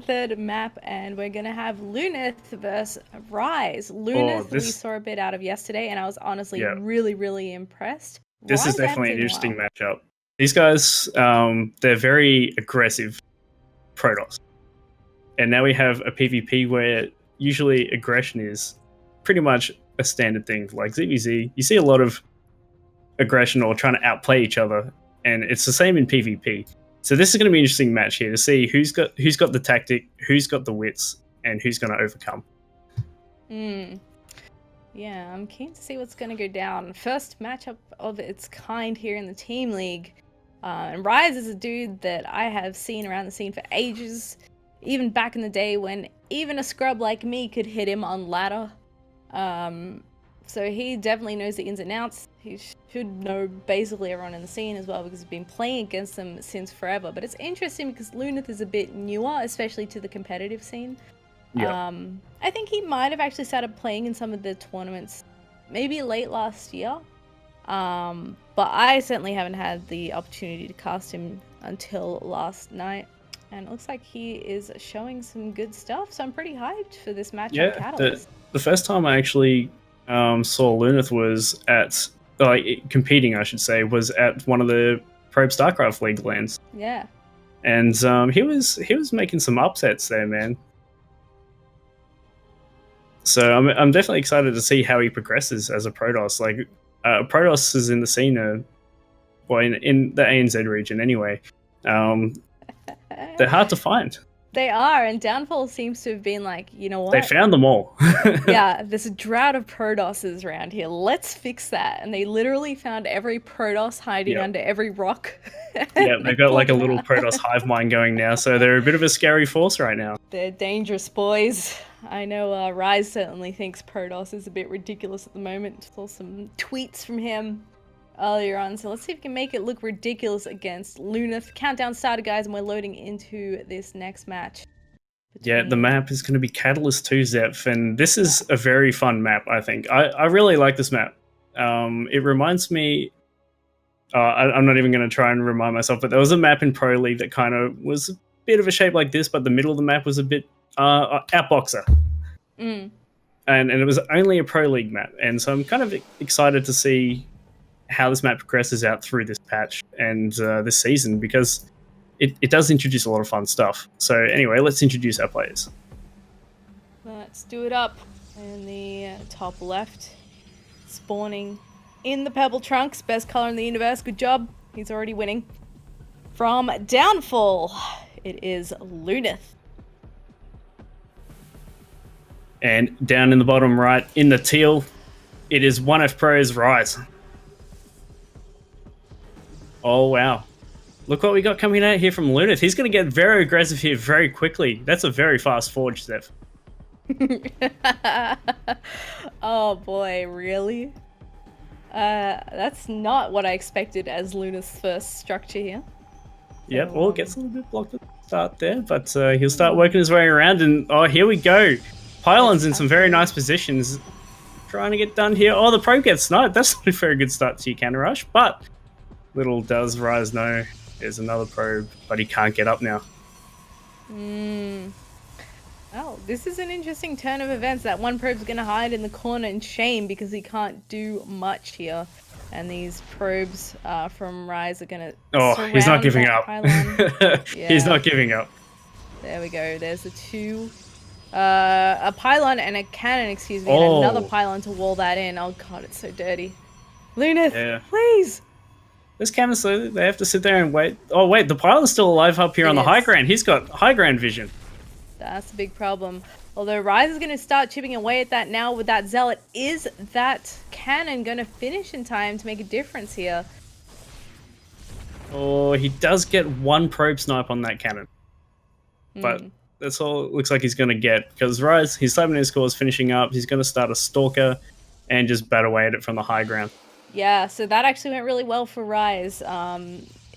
third map, and we're gonna have Luneth versus Rize. Oh, Luneth we saw a bit out of yesterday, and I was honestly yeah, really impressed. this is Rize I haven't definitely an seen in a interesting while. matchup. These guys, they're very aggressive Protoss. And now we have a PvP where usually aggression is pretty much a standard thing. Like ZVZ, you see a lot of aggression or trying to outplay each other, and it's the same in PvP. So this is going to be an interesting match here to see who's got the tactic, who's got the wits, and who's going to overcome. Yeah, I'm keen to see what's going to go down. First matchup of its kind here in the team league. And Rize is a dude that I have seen around the scene for ages. Even back in the day when even a scrub like me could hit him on ladder. So he definitely knows the ins and outs. He should know basically everyone in the scene as well because he's been playing against them since forever. But it's interesting because Luneth is a bit newer, especially to the competitive scene. Yeah. I think he might have actually started playing in some of the tournaments maybe late last year. But I certainly haven't had the opportunity to cast him until last night. And it looks like he is showing some good stuff, so I'm pretty hyped for this matchup. Yeah, Catalyst. the first time I actually saw Luneth was at competing, I should say, was at one of the Probe StarCraft League lands. Yeah. And he was making some upsets there, man. So I'm definitely excited to see how he progresses as a Protoss. Like Protoss is in the scene, well, in the ANZ region anyway. They're hard to find. They are, and Downfall seems to have been like, you know what? They found them all. Yeah, there's a drought of Protosses around here. Let's fix that. And they literally found every Protoss hiding under every rock. Yeah, they've got like a little Protoss hive mind going now, so they're a bit of a scary force right now. They're dangerous boys. I know Rize certainly thinks Protoss is a bit ridiculous at the moment. Saw some tweets from him earlier on, so let's see if we can make it look ridiculous against Luneth. Countdown started, guys, and we're loading into this next match. Yeah, the map is going to be Catalyst 2 Zeph, and this is a very fun map, I think. I really like this map. It reminds me... I'm not even going to try and remind myself, but there was a map in Pro League that kind of was a bit of a shape like this, but the middle of the map was a bit Outboxer. And it was only a Pro League map, and so I'm kind of excited to see how this map progresses out through this patch and this season, because it does introduce a lot of fun stuff. So anyway, let's introduce our players. Let's do it up. In the top left, spawning in the purple trunks, best color in the universe. Good job. He's already winning. From Downfall, it is Luneth. And down in the bottom right, in the teal, it is 1F Pro's Rize. Oh, wow. Look what we got coming out here from Luneth. He's going to get very aggressive here very quickly. That's a very fast forge, Zeph. Oh boy, really? That's not what I expected as Luneth's first structure here. Yep, well, it gets a little bit blocked at the start there, but he'll start working his way around, and oh, here we go. Pylon's in some very nice positions. Trying to get done here. Oh, the probe gets sniped. That's not a very good start to your cannon rush, but little does Rize know there's another probe, but he can't get up now. Oh, this is an interesting turn of events. That one probe's going to hide in the corner in shame because he can't do much here. And these probes from Rize are going to he's not giving up. Yeah. He's not giving up. There we go. There's the two. A pylon and a cannon, excuse me, and another pylon to wall that in. Oh god, it's so dirty. Luneth, please! This cannon, so they have to sit there and wait. Oh wait, the pylon's still alive up here on the high ground. He's got high ground vision. That's a big problem. Although Rize is going to start chipping away at that now with that Zealot. Is that cannon going to finish in time to make a difference here? Oh, he does get one probe snipe on that cannon. But that's all it looks like he's going to get, because Rize, his Summoning score is finishing up. He's going to start a Stalker and just bat away at it from the high ground. Yeah, so that actually went really well for Rize.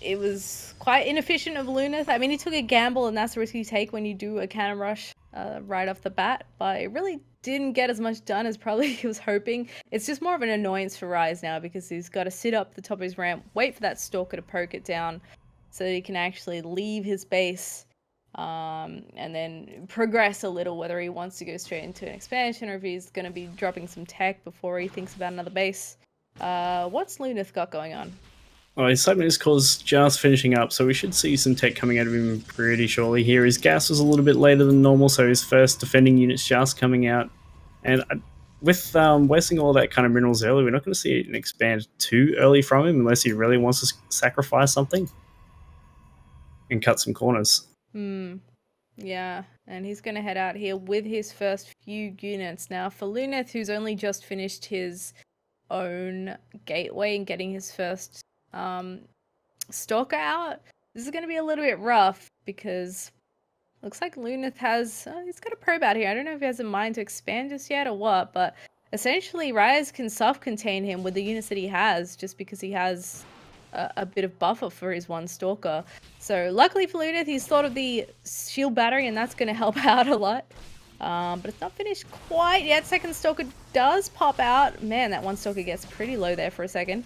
It was quite inefficient of Luneth. I mean, he took a gamble, and that's the risk you take when you do a cannon rush right off the bat, but it really didn't get as much done as probably he was hoping. It's just more of an annoyance for Rize now, because he's got to sit up the top of his ramp, wait for that Stalker to poke it down so that he can actually leave his base and then progress a little, whether he wants to go straight into an expansion or if he's going to be dropping some tech before he thinks about another base. What's Luneth got going on? Well, his Cybernetic Core's just finishing up, so we should see some tech coming out of him pretty shortly here. His gas was a little bit later than normal, so his first defending unit's just coming out. And with wasting all that kind of minerals early, we're not going to see it expand too early from him unless he really wants to sacrifice something and cut some corners. Yeah, and he's going to head out here with his first few units. Now, for Luneth, who's only just finished his own gateway and getting his first stalker out, this is going to be a little bit rough because looks like Luneth has he's got a probe out here. I don't know if he has a mind to expand just yet or what, but essentially Rize can self-contain him with the units that he has just because he has a bit of buffer for his one stalker. So luckily for Luneth, he's thought of the shield battery and that's going to help out a lot. But it's not finished quite yet. Second stalker does pop out. Man, that one stalker gets pretty low there for a second.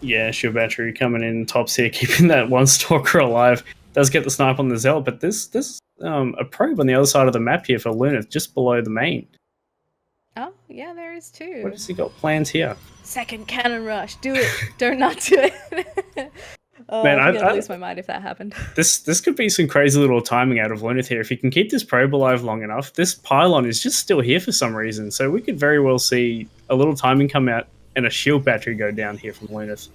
Yeah, shield battery coming in tops here, keeping that one stalker alive. Does get the snipe on the Zealot, but there's a probe on the other side of the map here for Luneth, just below the main. Oh, yeah, there is too. What has he got planned here? Second cannon rush. Do it. Don't not do it. Oh, man, I'd lose my mind if that happened. This could be some crazy little timing out of Luneth here. If he can keep this probe alive long enough, this pylon is just still here for some reason. So we could very well see a little timing come out and a shield battery go down here from Luneth.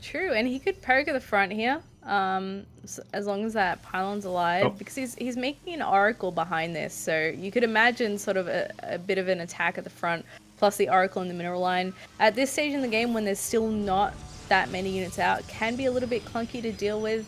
True, and he could poke at the front here, as long as that pylon's alive, because he's making an oracle behind this. So you could imagine sort of a bit of an attack at the front, plus the oracle in the mineral line. At this stage in the game, when there's still not that many units out, can be a little bit clunky to deal with,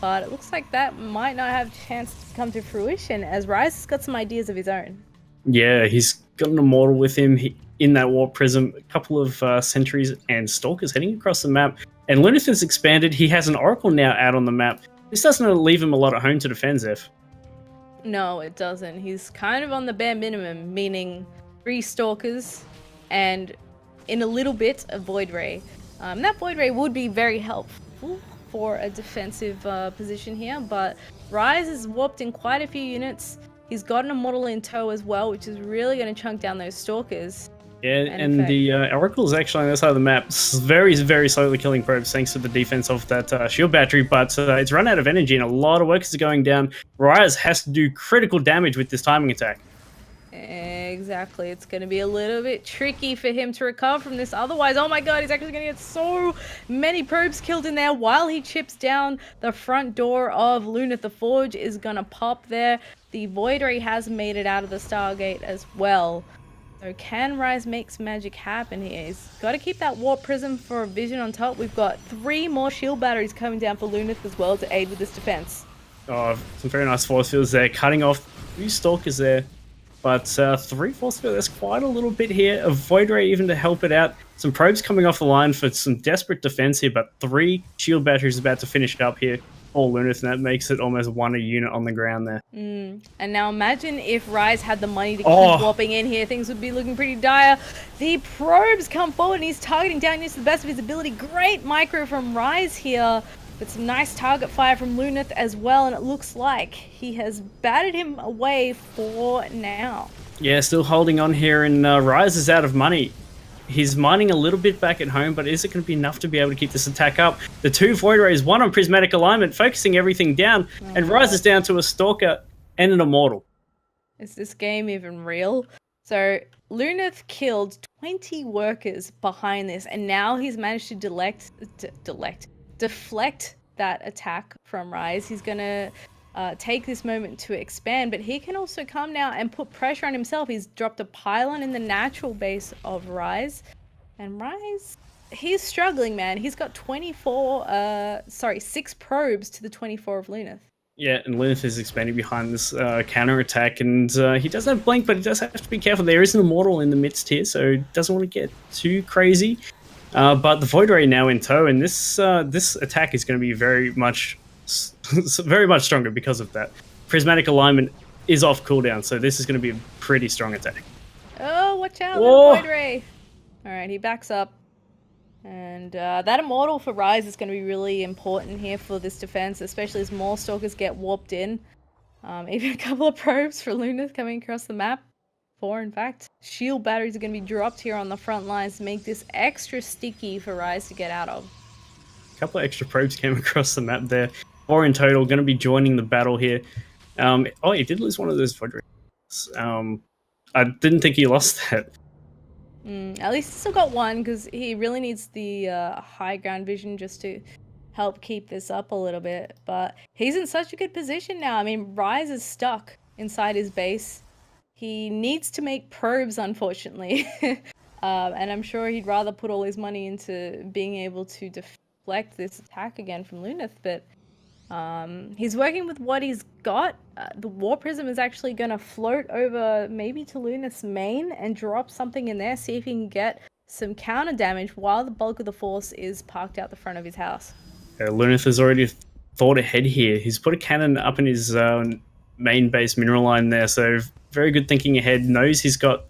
but it looks like that might not have a chance to come to fruition, as Rize has got some ideas of his own. Yeah, he's got an immortal with him in that warp prism, a couple of sentries and stalkers heading across the map, and Luneth has expanded. He has an oracle now out on the map. This doesn't leave him a lot at home to defend, Zeph. No, it doesn't. He's kind of on the bare minimum, meaning 3 stalkers and in a little bit of Void Ray. That Void Ray would be very helpful for a defensive position here, but Rize has warped in quite a few units. He's got an immortal in tow as well, which is really going to chunk down those stalkers. Yeah, and the oracle is actually on the side of the map, very, very slowly killing probes thanks to the defense of that shield battery, but it's run out of energy and a lot of workers are going down. Rize has to do critical damage with this timing attack. Exactly. It's going to be a little bit tricky for him to recover from this. Otherwise, oh my god, he's actually going to get so many probes killed in there while he chips down the front door of Luneth. The Forge is going to pop there. The Void Ray has made it out of the Stargate as well. So can Rize make some magic happen here? He's got to keep that Warp Prism for a vision on top. We've got 3 more shield batteries coming down for Luneth as well to aid with this defense. Oh, some very nice force fields there, cutting off 2 stalkers there. But 3 force fields, that's quite a little bit here. A Void Ray even to help it out. Some probes coming off the line for some desperate defense here, but 3 shield batteries about to finish it up here. All Luneth, and that makes it almost 1 a unit on the ground there. And now imagine if Rize had the money to keep warping in here. Things would be looking pretty dire. The probes come forward and he's targeting down to the best of his ability. Great micro from Rize here, but some nice target fire from Luneth as well, and it looks like he has batted him away for now. Yeah, still holding on here, and Rize is out of money. He's mining a little bit back at home, but is it going to be enough to be able to keep this attack up? The 2 Void Rays, 1 on Prismatic Alignment, focusing everything down, and Rize is down to a Stalker and an Immortal. Is this game even real? So, Luneth killed 20 workers behind this, and now he's managed to deflect that attack from Rize. He's going to take this moment to expand, but he can also come now and put pressure on himself. He's dropped a pylon in the natural base of Rize, and Rize, he's struggling, man. He's got 6 probes to the 24 of Luneth. Yeah, and Luneth is expanding behind this counter attack, and he does have blink, but he does have to be careful. There is an Immortal in the midst here, so he doesn't want to get too crazy. But the Void Ray now in tow, and this attack is going to be very much stronger because of that. Prismatic Alignment is off cooldown, so this is going to be a pretty strong attack. Oh, watch out, Void Ray. Alright, he backs up. And that Immortal for Rize is going to be really important here for this defense, especially as more Stalkers get warped in. Even a couple of probes for Luneth coming across the map. 4, in fact. Shield batteries are going to be dropped here on the front lines to make this extra sticky for Rize to get out of. A couple of extra probes came across the map there. 4 in total, going to be joining the battle here. Oh, he did lose one of those Void Rays. I didn't think he lost that. At least he still got one, because he really needs the high ground vision just to help keep this up a little bit. But he's in such a good position now. I mean, Rize is stuck inside his base. He needs to make probes, unfortunately. And I'm sure he'd rather put all his money into being able to deflect this attack again from Luneth, but he's working with what he's got. The War Prism is actually going to float over maybe to Luneth's main and drop something in there, see if he can get some counter damage while the bulk of the force is parked out the front of his house. Luneth has already thought ahead here. He's put a cannon up in his main base mineral line there, so very good thinking ahead. Knows he's got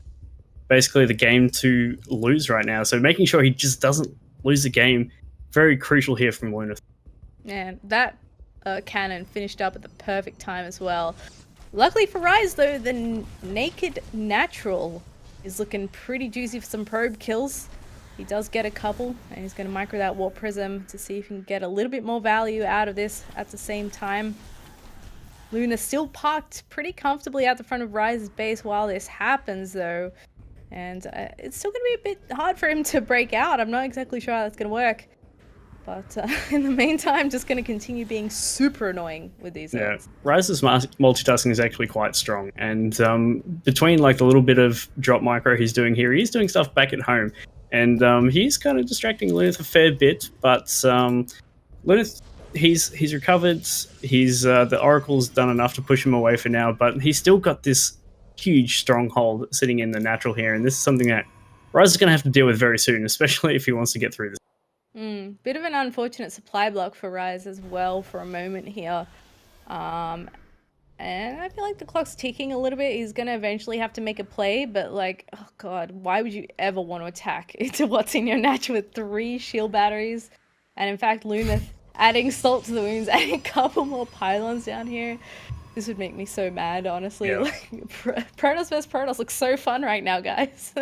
basically the game to lose right now, so making sure he just doesn't lose the game, very crucial here from Luneth. And that cannon finished up at the perfect time as well. Luckily for Rize, though, the Naked Natural is looking pretty juicy for some probe kills. He does get a couple, and he's going to micro that Warp Prism to see if he can get a little bit more value out of this at the same time. Luna still parked pretty comfortably at the front of Rize's base while this happens, though. And it's still going to be a bit hard for him to break out. I'm not exactly sure how that's going to work. But in the meantime, just going to continue being super annoying with these hits. Rize's multitasking is actually quite strong. And between like the little bit of drop micro he's doing here, he's doing stuff back at home. And he's kind of distracting Luneth a fair bit. But Luneth, he's recovered. The Oracle's done enough to push him away for now. But he's still got this huge stronghold sitting in the natural here. And this is something that Rize is going to have to deal with very soon, especially if he wants to get through this. Bit of an unfortunate supply block for Rize as well for a moment here. And I feel like the clock's ticking a little bit. He's going to eventually have to make a play, but like, oh god, why would you ever want to attack into what's in your natural with 3 shield batteries? And in fact, Luneth adding salt to the wounds, adding a couple more pylons down here. This would make me so mad, honestly. Yeah. Like, Protoss vs Protoss looks so fun right now, guys.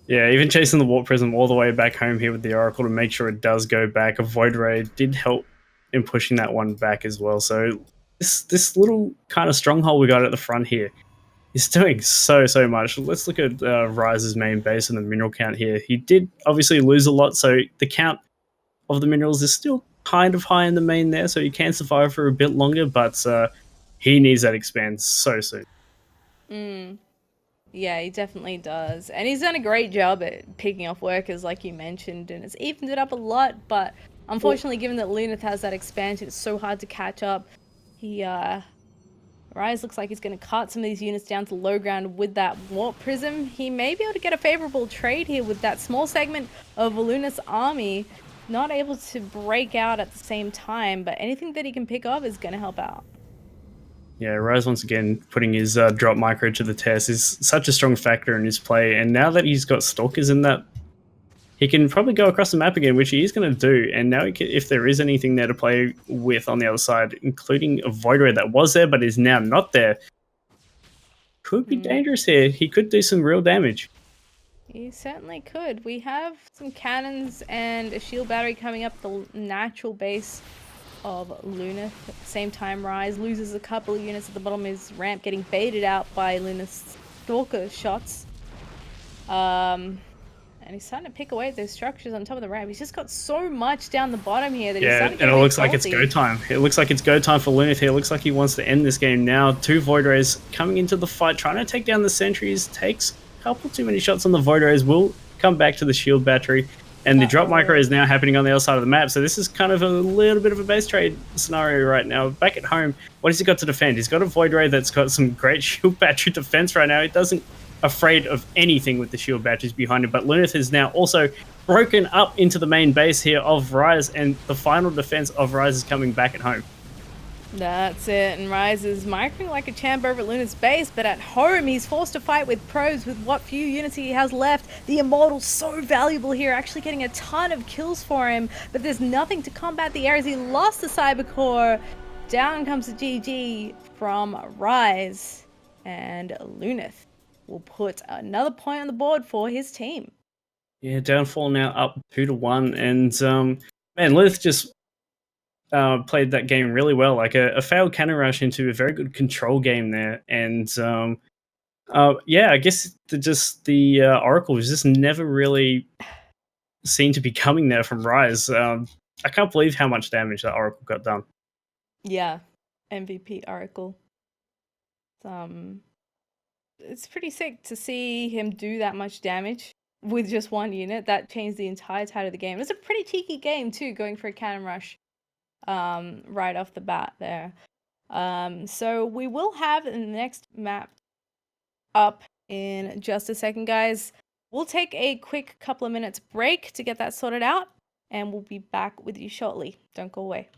Yeah, even chasing the Warp Prism all the way back home here with the Oracle to make sure it does go back. A Void Ray did help in pushing that one back as well. So this little kind of stronghold we got at the front here is doing so much. Let's look at Rize's main base and the mineral count here. He did obviously lose a lot, so the count of the minerals is still kind of high in the main there, so he can survive for a bit longer, but he needs that expand so soon. Yeah, he definitely does. And he's done a great job at picking off workers, like you mentioned, and it's evened it up a lot, but unfortunately, given that Luneth has that expansion, it's so hard to catch up. Rize looks like he's going to cut some of these units down to low ground with that Warp Prism. He may be able to get a favorable trade here with that small segment of Luneth's army, not able to break out at the same time, but anything that he can pick up is going to help out. Yeah, Rize once again putting his drop micro to the test is such a strong factor in his play, and now that he's got Stalkers in that, he can probably go across the map again, which he is going to do, and now if there is anything there to play with on the other side, including a Void Ray that was there but is now not there, could be dangerous here. He could do some real damage. He certainly could. We have some cannons and a shield battery coming up the natural base of Luneth. At the same time, Rize loses a couple of units at the bottom of his ramp, getting baited out by Luneth's Stalker shots. And he's starting to pick away at those structures on top of the ramp. He's just got so much down the bottom here that he's starting to get and it looks like salty. it's go time. It looks like it's go time for Luneth here. It looks like he wants to end this game now. 2 Void Rays coming into the fight, trying to take down the sentries. Takes a couple too many shots on the Void Rays. Will come back to the shield battery. And the drop micro is now happening on the other side of the map. So this is kind of a little bit of a base trade scenario right now. Back at home, what has he got to defend? He's got a Void Ray that's got some great shield battery defense right now. He doesn't afraid of anything with the shield batteries behind him. But Luneth has now also broken up into the main base here of Rize, and the final defense of Rize is coming back at home. That's it, and Rize is microing like a champ over at Luneth's base, but at home he's forced to fight with pros with what few units he has left. The Immortal's so valuable here, actually getting a ton of kills for him, but there's nothing to combat the areas. He lost the Cybercore. Down comes the GG from Rize, and Luneth will put another point on the board for his team. Yeah, downfall now up 2-1, and man, Luneth just played that game really well. Like a failed cannon rush into a very good control game there, and yeah, I guess the Oracle was just never really seen to be coming there from Rize. I can't believe how much damage that Oracle got done. Yeah, MVP Oracle. It's pretty sick to see him do that much damage with just one unit. That changed the entire tide of the game. It's a pretty cheeky game too, going for a cannon rush right off the bat there. So we will have the next map up in just a second, guys. We'll take a quick couple of minutes break to get that sorted out, and we'll be back with you shortly. Don't go away.